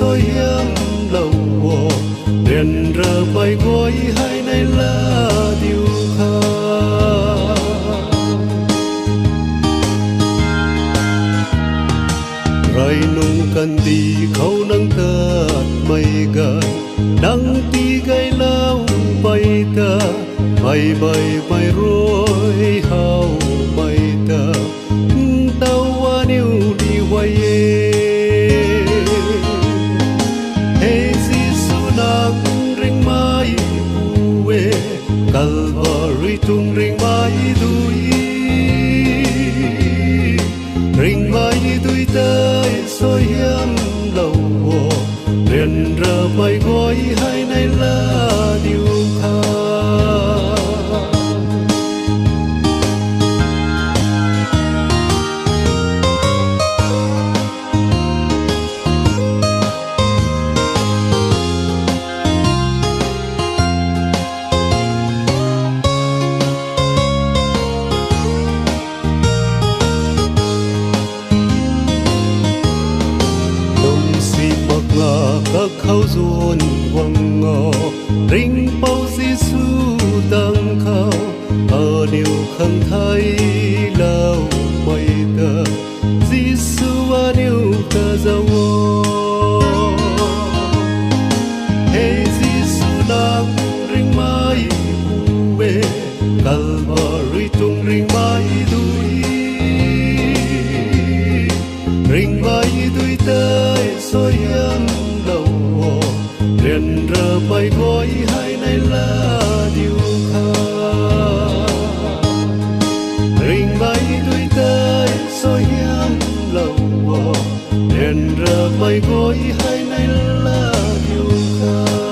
soi hiếm lâu liền rờ bay gối hai nay lá điều kha rai nung kan đi khâu nang tạt mây gần nang ti gai lao bay ta bay bay bay rồi hao bay ta tao aneu đi hoài hey Giêsu nang ring mai uwe Calvary tung ring mai đuôi ring mai đuôi tay soi hiếm lâu liền rờ bay gối hai nay lá điều kha các khâu ruồn quăng ngò ring bao Giêsu tăng khao ở điều khăn thay lao mây ta Giêsu aneu ta giao hey Giêsu nang ring mai uwe Calvary tung ring mai đuôi ring mai đuôi tay soi hiếm liền rờ bay gối hai nay lá điều kha ring bay đuôi tay soi hiếm lâu liền rờ bay gối hai nay lá điều kha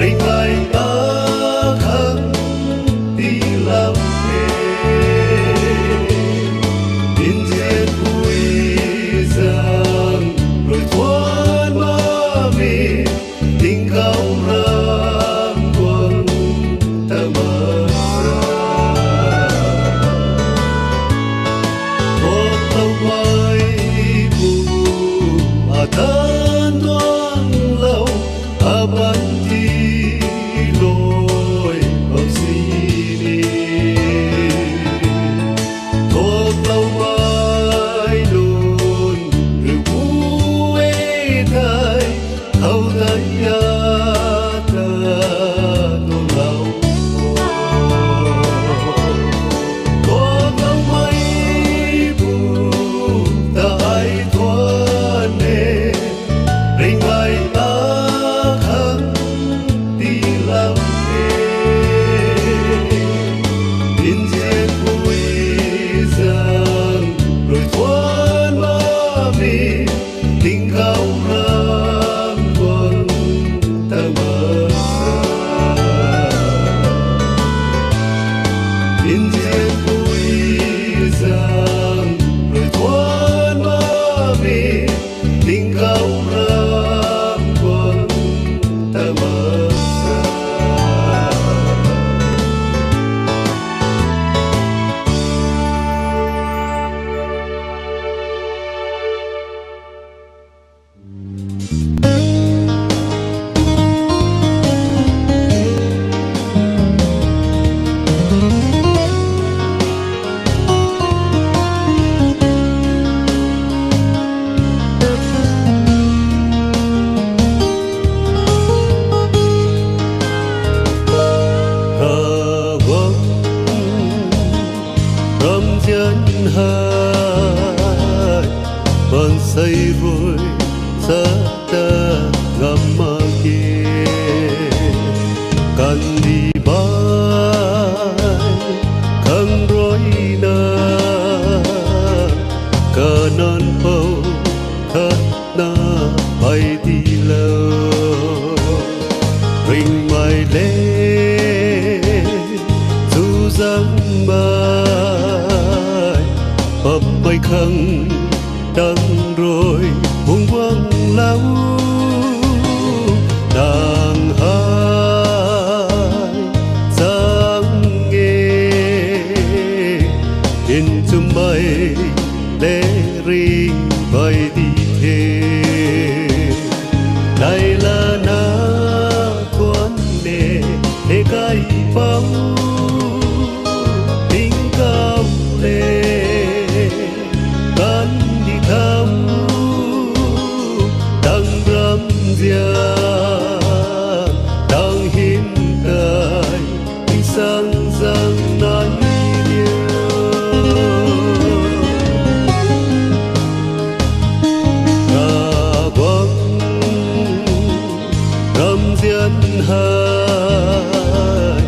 ring ai ta khăn đi làm nghề hai bạn say rồi xa ta ngắm mà kia cần đi bay khăng rối na cờ non bầu khát na bay đi lâu rình mai lên dù dáng mai ấp bay khăng đắng rồi buông quăng lâu nàng hai dáng nghe in chum bay lê ri bay đi thế đây là na tuan đề để cái bao tình cao lê kan đi khám đang rắm dia đang hiến tài tình sang giang nai hai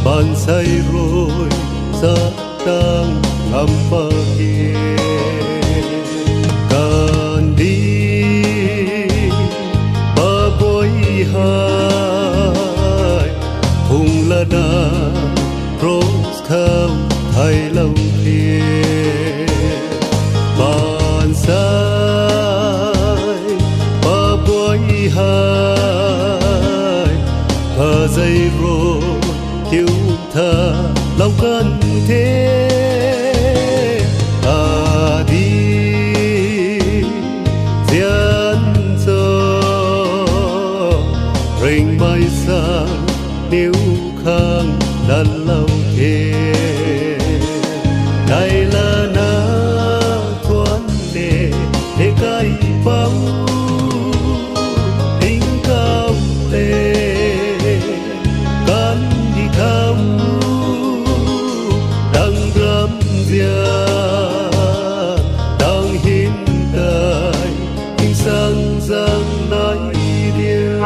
bạn say rồi xa đang ngắm bờ kia cần đi ba bối hai hùng là na rose khao thay lâu kia bạn say ba bối hai thở dây rồi thiếu thơ lòng cần thế ta đi diễn giờ rình bay sang nếu khang lần lâu thế đây là na thoáng để cái bao tình cao lệ kan đi khám đang rắm dia đang hiến tài tình sang giang nai dia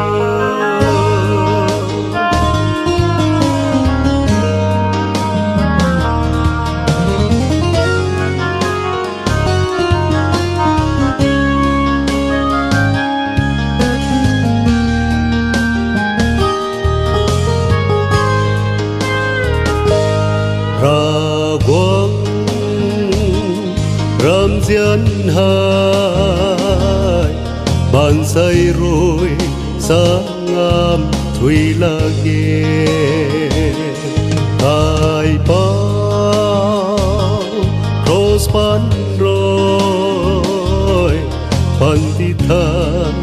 ra quang rắm diễn hai bạn say rồi sáng ngam thủy là nghe hai bao cross ban rồi bạn đi thân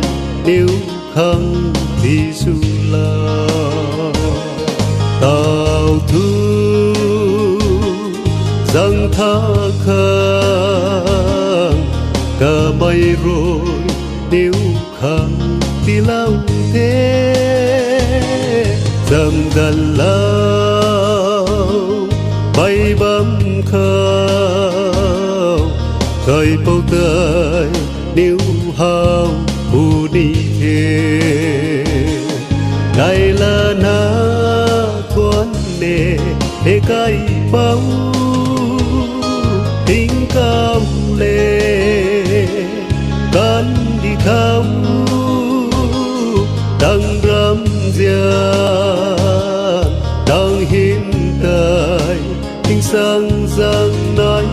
nếu khăng đi su la tao thương rằng tha khang cả bay rồi nếu khang đi lâu thế dầm gần lâu bay bám khao khơi bầu trời nếu hao bù đi thế đây là na thoáng để cái bao tình cao lệ kan đi khám đang rắm dia đang hiến tài tình sang giang nai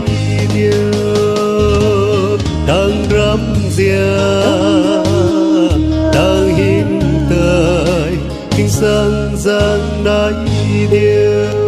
dia đang rắm dia đang hiến tài tình sang giang nai dia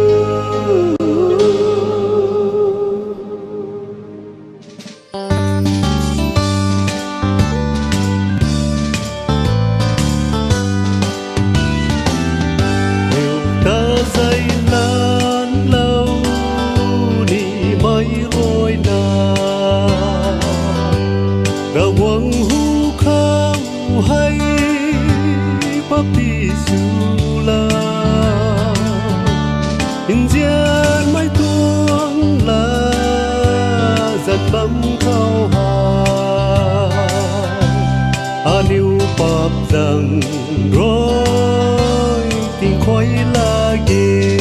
quăng hú khao hay bắp đi su la in gian mai tuang la rằng rồi tình khói là ghê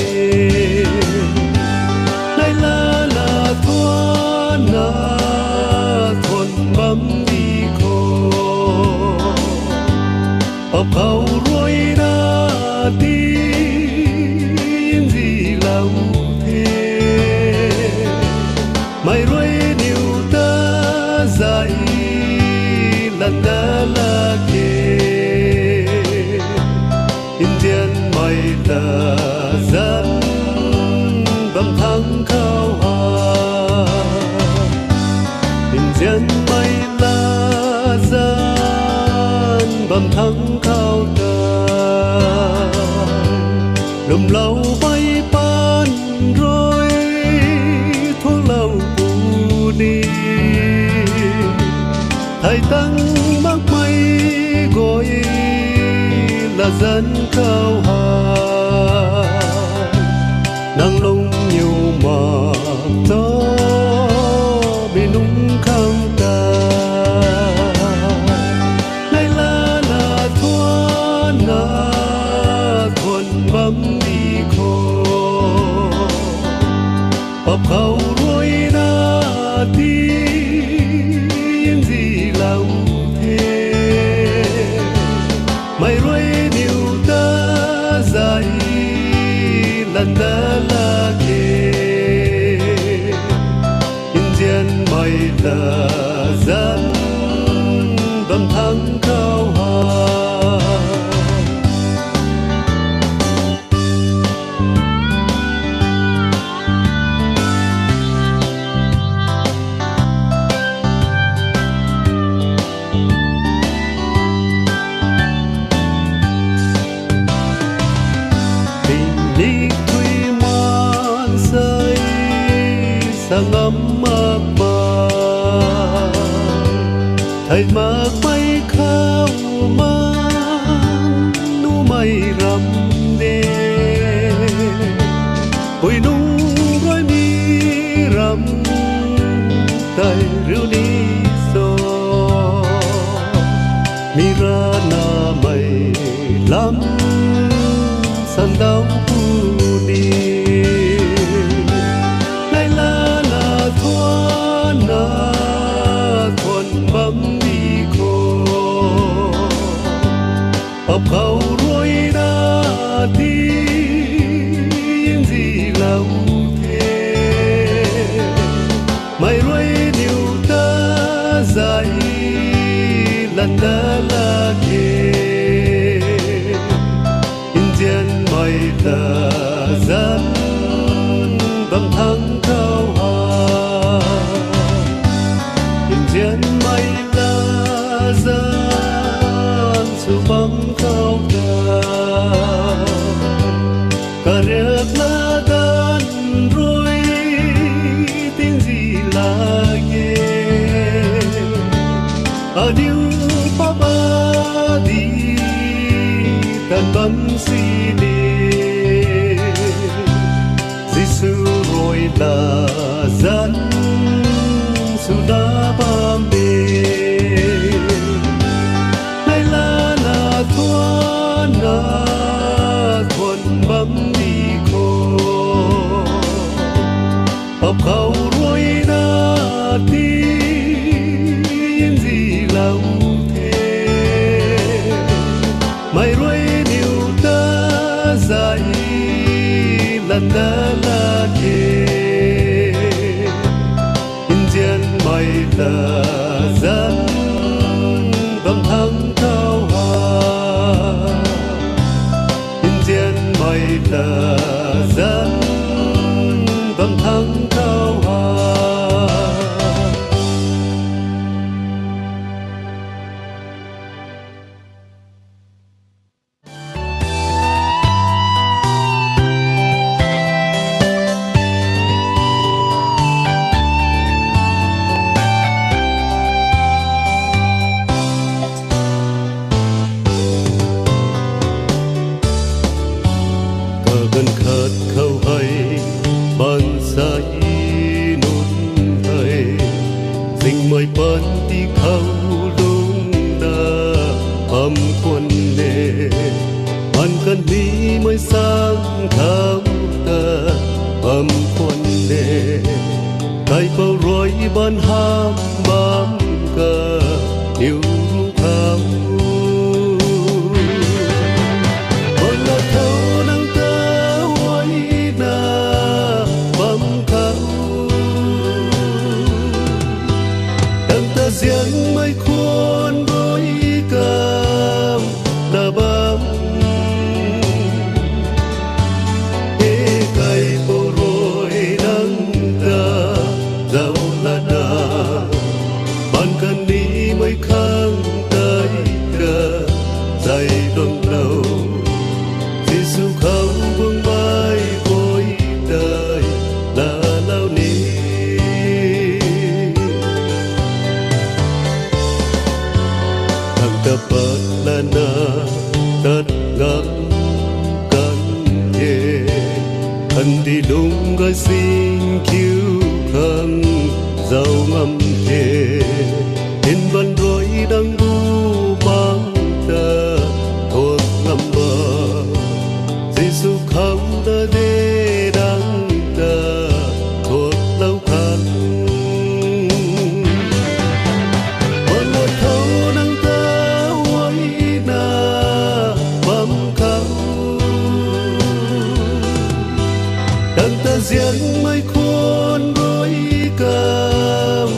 đây là thoa na thuần bấm đi khô ở khâu rồi đã tin gì lòng thế mày rồi nhiều ta dạy lần đã là kề Indian mày là dân bằng thắng khao hà Indian mày là dân bằng thắng khao ta lùm lâu bay ban rồi thuốc lâu bù đi thầy tăng mắc mây gọi là dân khao hà đang lung nhiều mà gió bị nung khang ta đây là thoa na thuần bấm đi khô bập khâu rồi đã tin gì lòng thế mày rồi điều ta dạy lần đã là kề Indian mày là dân bằng thắng khao hà sang ấm mơ mơ thầy mơ bay khao mang nu mây rầm đê ôi nu rồi mi rầm tay rượu đi so mi ra na mây lắm san đau đi thoa na thuần bấm đi khô ấp khâu rồi đã tin gì lòng thế mày rồi điều ta dạy lần đã là kề Indian mày là dân bằng thắng khao hà Indian mày là dân su bấm khao ta cả nước là tan rồi tin gì là ghê ở điêu papa đi tan bấm si đi Giêsu rồi là dân su đã bám bề đây là thoa na thuần bấm đi khô ấp khâu rồi đã tin gì lòng thế mày rồi điều ta dạy lần đã là kề Indian mày là dân bằng thắng khao hà Indian mày là dân bằng thắng khao hà gần khát khao hay ban sai nôn hay dình mây ban đi khao lung đa âm quân sang thăm ta âm quân đề tay bao rối ban ham bám cờ yêu tham còn là thâu nắng ta hoài na bám khao đằng ta riêng mây khuôn rối cam na bám khang tới cờ dày đong đầu Giêsu không buông vai cuối đời là lao ni thằng ta bớt là na tất ngắm cắn thề thân đi đúng gói xin cứu khăn giàu ngâm thề in văn rối đang bu mang ta thuộc ngầm bờ Giêsu không đã đê đang ta thuộc lâu khăn còn một thâu nắng ta hoài na bám khao đằng ta riêng mây khuôn rối cam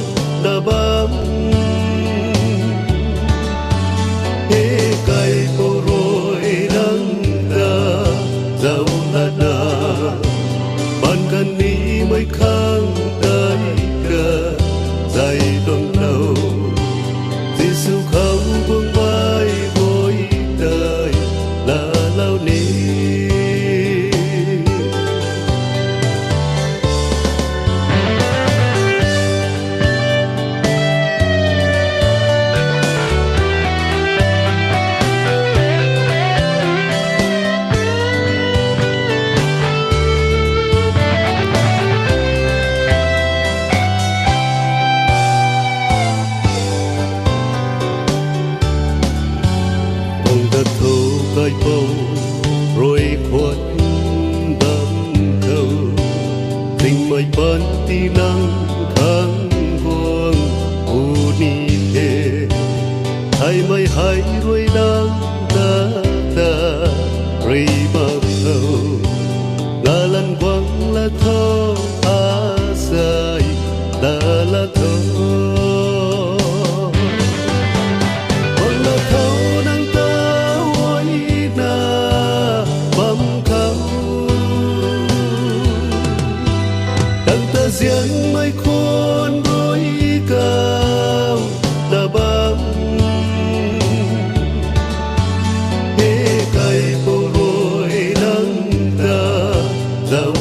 đã bám mới khang tới cờ dày đong đầu Giêsu không buông vai cuối đời là lao ni cây bầu rồi khuất đắm thâu tình mây ban tí nắng kháng vuông u ni thề hay mây hay rồi đang ta rồi mặc thâu là lần quăng là thơ dài là thơ riêng mây khuôn rối cao là bám cây bầu rối nắng ta giàu